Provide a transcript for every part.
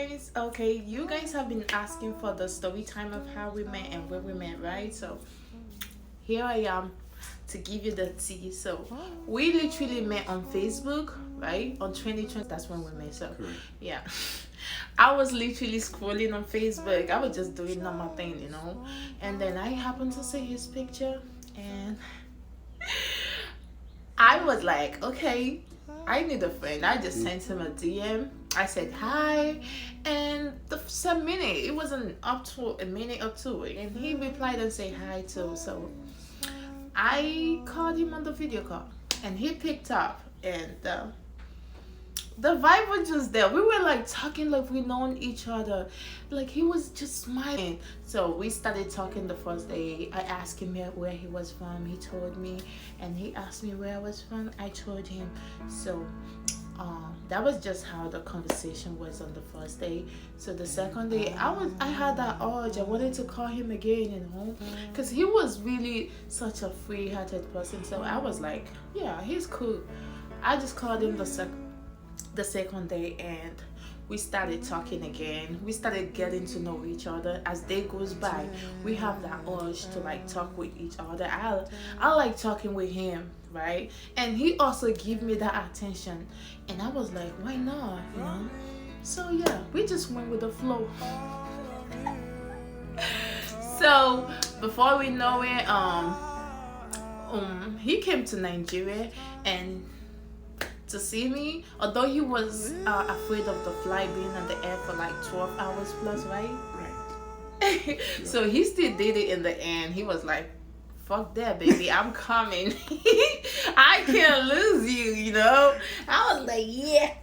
guys. Okay, you guys have been asking for the story time of how we met and where we met, right? So here I am to give you the tea. So we literally met on Facebook, right? On 2020, that's when we met. So yeah. I was literally scrolling on Facebook. I was just doing normal thing, And then I happened to see his picture and I was like, okay, I need a friend. I just sent him a DM. I said hi, and some minute, it wasn't up to a minute or two, and he replied and said hi too. So I called him on the video call, and he picked up, and the vibe was just there. We were like talking like we known each other. Like he was just smiling. So we started talking the first day. I asked him where he was from. He told me, and he asked me where I was from. I told him. So that was just how the conversation was on the first day. So the second day, I had that urge. I wanted to call him again, because he was really such a free-hearted person. So I was like, yeah, he's cool. I just called him the second day, and we started talking again. We started getting to know each other. As day goes by, we have that urge to like talk with each other. I like talking with him, right? And he also give me that attention, and I was like, why not, So yeah, we just went with the flow. So before we know it, he came to Nigeria and to see me, although he was afraid of the flight being in the air for like 12 hours plus, right? So he still did it in the end. He was like, fuck that, baby, I'm coming. I can't lose you, I was like, yeah,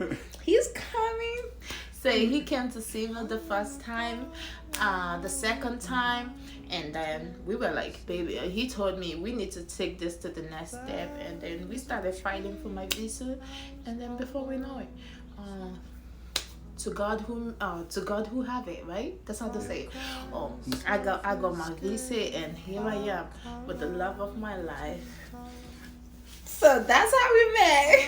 he's coming. So he came to see me the first time, the second time, and then we were like, baby, he told me we need to take this to the next step, and then we started fighting for my visa, and then before we know it, to God who have it, right? That's how to say it. I got my visa, and here I am with the love of my life. So that's how we met.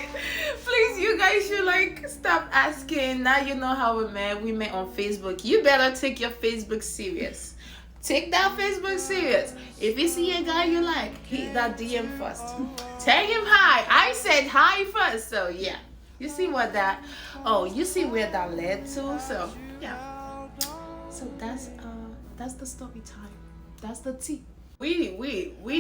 Please, you guys should like stop asking. Now you know how we met. We met on Facebook. You better take your Facebook serious. Take that Facebook serious. If you see a guy you like, hit that DM first. Tell him hi. I said hi first. So yeah. You see what that you see where that led to. So yeah. So that's the story time. That's the tea. We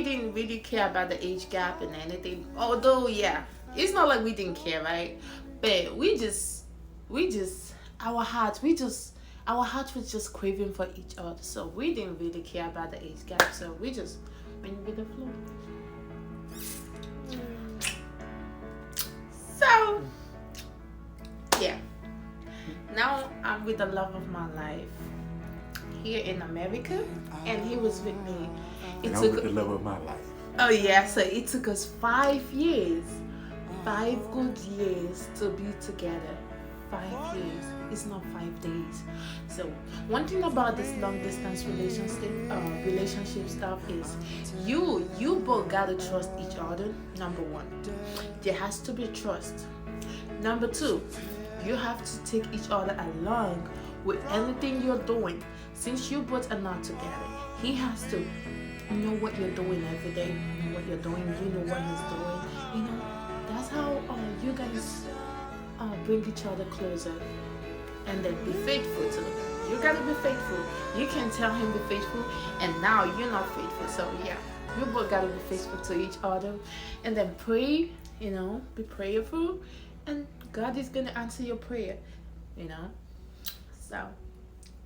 didn't really care about the age gap and anything. Although yeah, it's not like we didn't care, right? But we just our hearts was just craving for each other. So we didn't really care about the age gap. So we just went with the flow. So yeah. Now I'm with the love of my life here in America, and he was with me. It took with the love of my life. Oh yeah, so it took us 5 years, 5 good years to be together. 5 years. It's not 5 days. So one thing about this long distance relationship stuff is you both gotta trust each other. Number 1, there has to be trust. Number 2, you have to take each other along with anything you're doing. Since you both are not together, he has to know what you're doing every day. You know what you're doing. You know what he's doing. That's how you guys bring each other closer. And then be faithful too. You gotta be faithful. You can tell him be faithful, and now you're not faithful. So yeah, you both gotta be faithful to each other. And then pray. Be prayerful, and God is gonna answer your prayer. So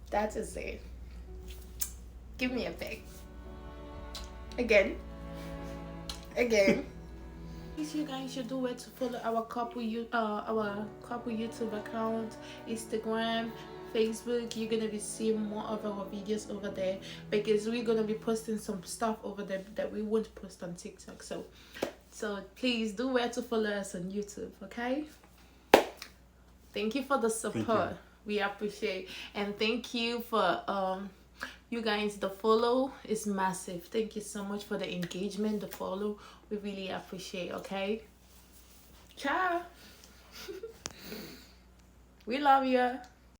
that is it. Give me a pic. Again. You guys should do it to follow our couple YouTube account, Instagram, Facebook. You're gonna be seeing more of our videos over there, because we're gonna be posting some stuff over there that we won't post on TikTok. So please do to follow us on YouTube, okay? Thank you for the support. We appreciate, and thank you for you guys. The follow is massive. Thank you so much for the engagement, the follow. We really appreciate. Okay, ciao. We love you.